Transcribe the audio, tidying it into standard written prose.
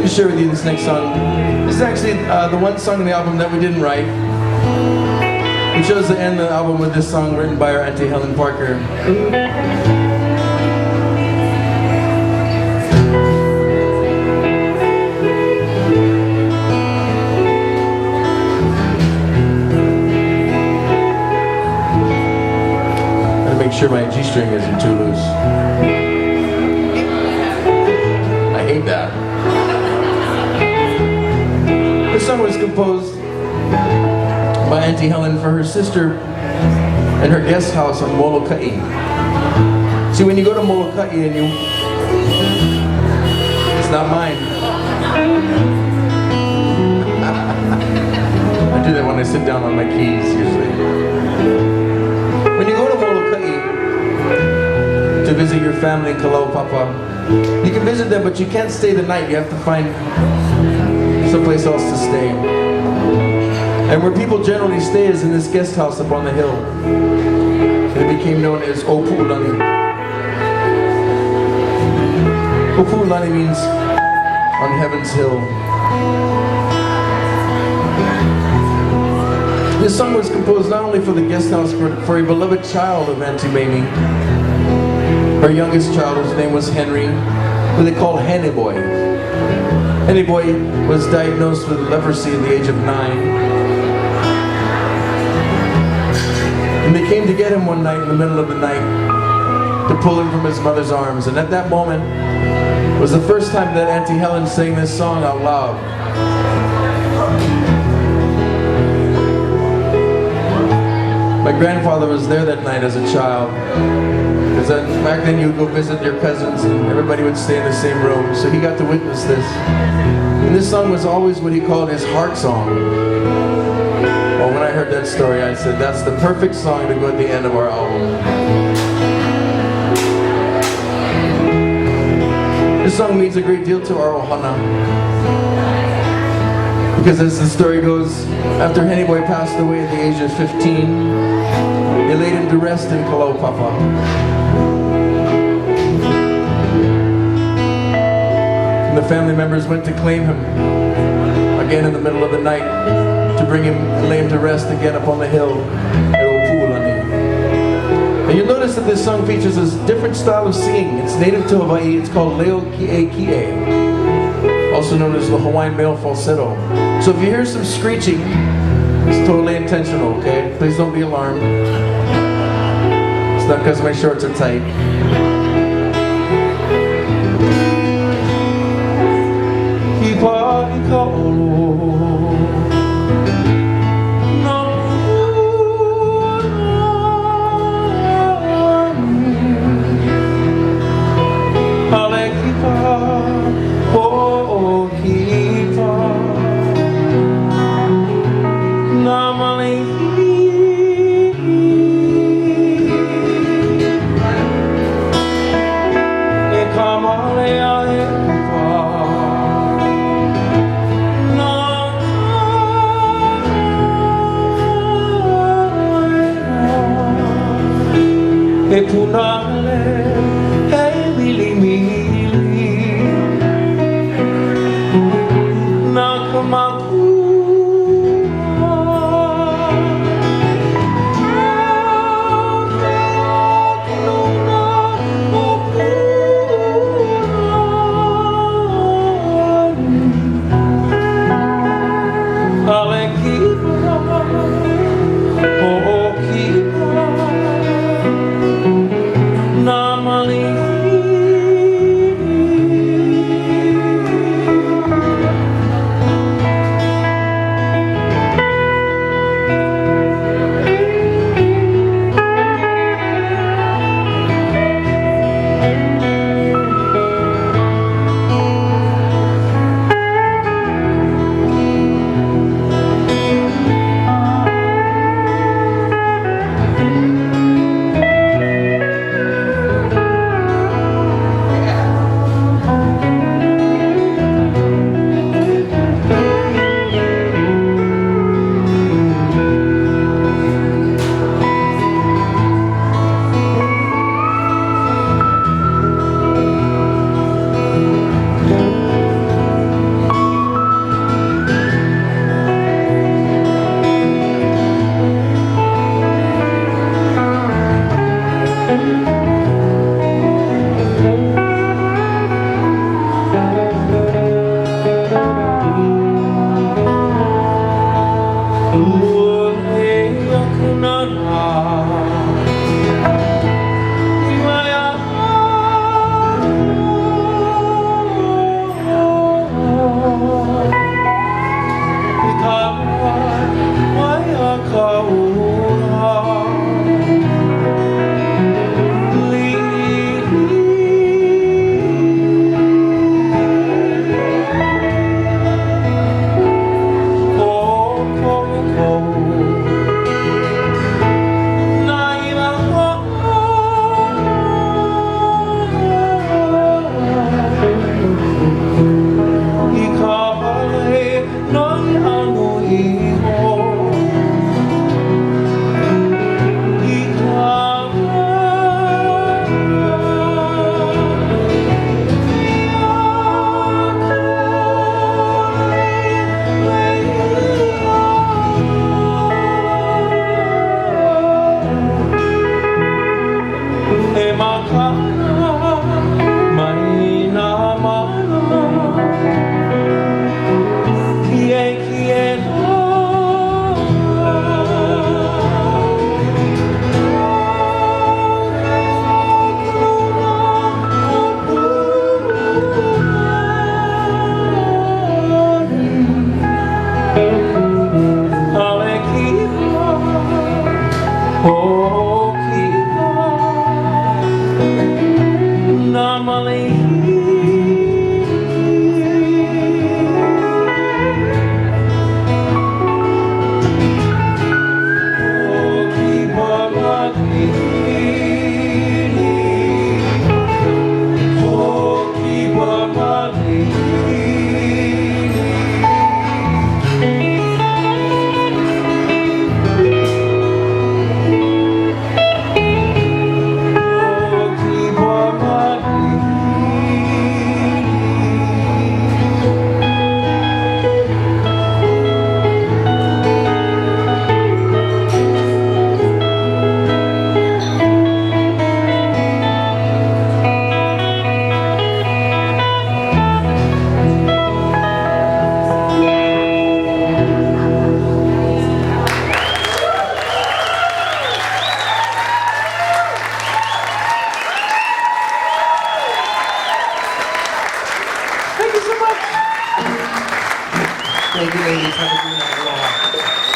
to share with you this next song. This is actually the one song in the album that we didn't write. We chose to end the album with this song written by our Auntie Helen Parker. Gotta make sure my G-string isn't too loose. I hate that. This song was composed by Auntie Helen for her sister in her guest house on Molokai. See, when you go to Molokai and you... It's not mine. I do that when I sit down on my keys, usually. When you go to Molokai to visit your family in Kalaupapa, you can visit them, but you can't stay the night. You have to find someplace else to stay. And where people generally stay is in this guest house up on the hill. It became known as Pu'ulani. Pu'ulani means on heaven's hill. This song was composed not only for the guest house, but for a beloved child of Auntie Mamie. Her youngest child, whose name was Henry, who they called Hene Boy. Hene Boy was diagnosed with leprosy at the age of 9. And they came to get him one night in the middle of the night to pull him from his mother's arms. And at that moment was the first time that Auntie Helen sang this song out loud. My grandfather was there that night as a child. Because back then you would go visit your cousins and everybody would stay in the same room. So he got to witness this. And this song was always what he called his heart song. Well, when I heard that story, I said, that's the perfect song to go at the end of our album. This song means a great deal to our ohana. Because as the story goes, after Hene Boy passed away at the age of 15, they laid him to rest in Kalaupapa. And the family members went to claim him again in the middle of the night, to bring him and lay him to rest again upon the hill at Pu'ulani. And you'll notice that this song features a different style of singing. It's native to Hawaii. It's called leo ki'e ki'e, also known as the Hawaiian male falsetto. So if you hear some screeching, it's totally intentional, okay? Please don't be alarmed. It's not because my shorts are tight. Thank you, ladies. Have a good night. Aloha.